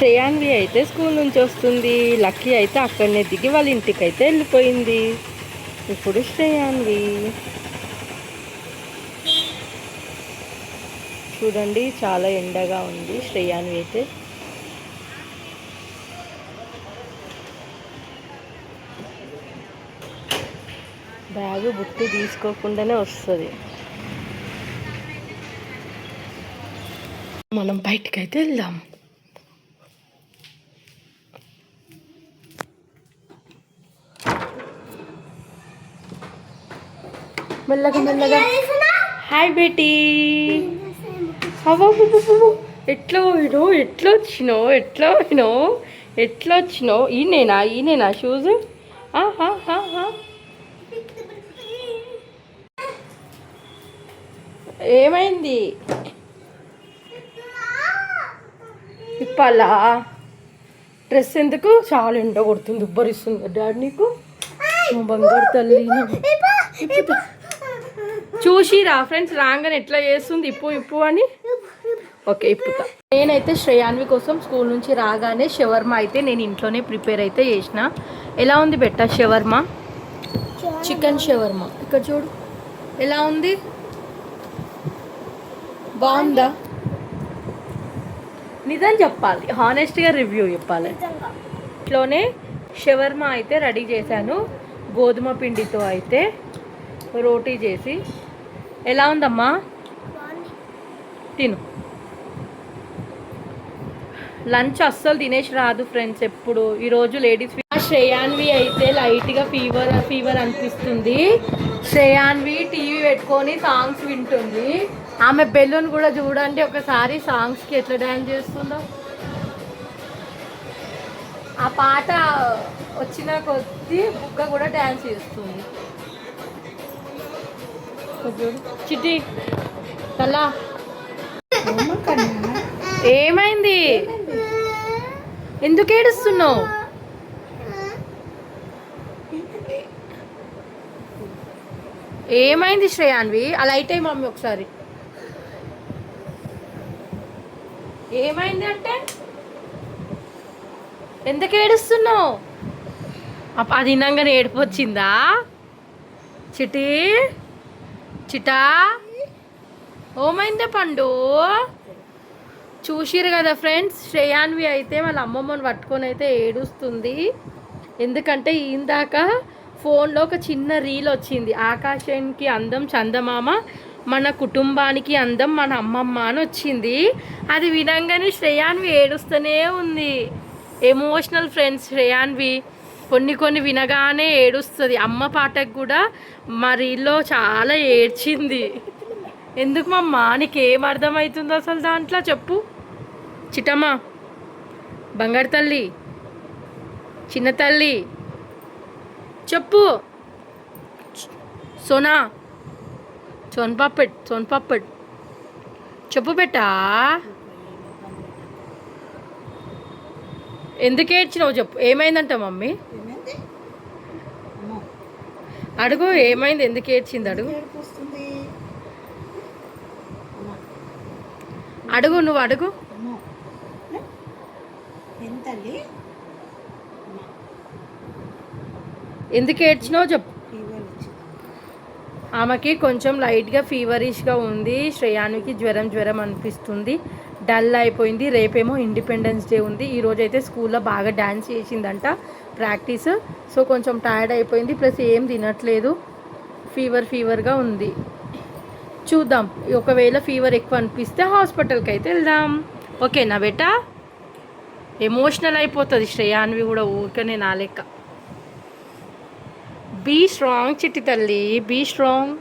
శ్రేయాన్వి అయితే స్కూల్ నుంచి వస్తుంది. లక్కీ అయితే అక్కడనే దిగి వాళ్ళ ఇంటికి అయితే వెళ్ళిపోయింది. ఇప్పుడు శ్రేయాన్వి చూడండి, చాలా ఎండగా ఉంది. శ్రేయాన్వి అయితే బ్యాగు బుట్టి తీసుకోకుండానే వస్తుంది. మనం బయటికైతే వెళ్దాం. మెల్లగా మెల్లగా. హాయ్ బేటీ. ఎట్లా పోయినావు, ఎట్లా వచ్చినావు, ఎట్లా పోయినావు, ఎట్లా వచ్చినావు? ఈయనేనా షూస్? ఏమైంది? ఇప్పాలా? డ్రెస్ ఎందుకు? చాలా ఎండ కొడుతుంది, ఉబ్బరిస్తుంది. డాడీ నీకు బంగారు తల్లి చూసిరా ఫ్రెండ్స్, రాగానే ఎట్లా చేస్తుంది ఇప్పు అని. ఓకే, ఇప్పుతా. నేనైతే శ్రేయాన్వి కోసం స్కూల్ నుంచి రాగానే షవర్మా అయితే నేను ఇంట్లోనే ప్రిపేర్ అయితే చేసిన. ఎలా ఉంది బెట్ట షవర్మా? Chicken shawarma. ఇక్కడ చూడు ఎలా ఉంది, బాగుందా? నిజం చెప్పాలి, హానెస్ట్గా రివ్యూ చెప్పాలి. ఇంట్లోనే షవర్మా అయితే రెడీ చేశాను, గోధుమ పిండితో అయితే రోటీ చేసి. ఎలా ఉందమ్మా? తిను. లంచ్ అస్సలు తినేసి రాదు ఫ్రెండ్స్ ఎప్పుడు. ఈరోజు లేడీస్ శ్రేయాన్వి అయితే లైట్గా ఫీవర్ అనిపిస్తుంది. శ్రేయాన్వి టీవీ పెట్టుకొని సాంగ్స్ వింటుంది. ఆమె బెలూన్ కూడా చూడండి ఒకసారి, సాంగ్స్కి ఎట్లా డ్యాన్స్ చేస్తుందో. ఆ పాట వచ్చిన కొద్దీ బుగ్గ కూడా డ్యాన్స్ చేస్తుంది. చిట్టి కల్లా ఏమైంది? ఎందుకు ఏడుస్తున్నావు? ఏమైంది శ్రేయాన్వి? అలా అయితే మమ్మీ ఒకసారి ఏమైంది అంటే ఎందుకు ఏడుస్తున్నావు? అది వినంగానే ఏడుపు వచ్చిందా? చిటా ఓమైందే పండు. చూసిరు కదా ఫ్రెండ్స్, శ్రేయాన్వి అయితే వాళ్ళ అమ్మమ్మని పట్టుకొని అయితే ఏడుస్తుంది. ఎందుకంటే ఇందాక ఫోన్లో ఒక చిన్న రీల్ వచ్చింది, ఆకాశానికి అందం చందమామ, మన కుటుంబానికి అందం మన అమ్మమ్మ అని వచ్చింది. అది వినంగానే శ్రేయాన్వి ఏడుస్తూనే ఉంది. ఎమోషనల్ ఫ్రెండ్స్ శ్రేయాన్వి, కొన్ని వినగానే ఏడుస్తుంది. అమ్మ పాటకు కూడా మా రీల్లో చాలా ఏడ్చింది. ఎందుకు మమ్మ, నీకేం అర్థమవుతుందో అసలు దాంట్లో చెప్పు. చిట్టమ్మ, బంగారు తల్లి, చిన్న తల్లి చెప్పు. సోనా, సోన్పాపడ్ చెప్పు బెట్టా. ఎందుకు ఏడ్చినావు చెప్పు, ఏమైందంట మమ్మీ? అడుగు, ఏమైంది, ఎందుకు ఏడ్చింది అడుగు. నువ్వు అడుగు. ఎందుకు ఏడ్చినావు చెప్పు. ఆమెకి కొంచెం లైట్గా ఫీవరిష్గా ఉంది. శ్రేయాన్వికి జ్వరం అనిపిస్తుంది, డల్ అయిపోయింది. రేపేమో ఇండిపెండెన్స్ డే ఉంది. ఈరోజు అయితే స్కూల్లో బాగా డ్యాన్స్ చేసిందంట ప్రాక్టీస్. సో కొంచెం టైర్డ్ అయిపోయింది, ప్లస్ ఏం తినట్లేదు, ఫీవర్గా ఉంది. చూద్దాం, ఒకవేళ ఫీవర్ ఎక్కువ అనిపిస్తే హాస్పిటల్కి అయితే వెళ్దాం. ఓకేనా బేటా? ఎమోషనల్ అయిపోతుంది శ్రేయాన్వి కూడా ఊరికనే నా లెక్క. బీ స్ట్రాంగ్ చిట్టి తల్లి, బీ స్ట్రాంగ్.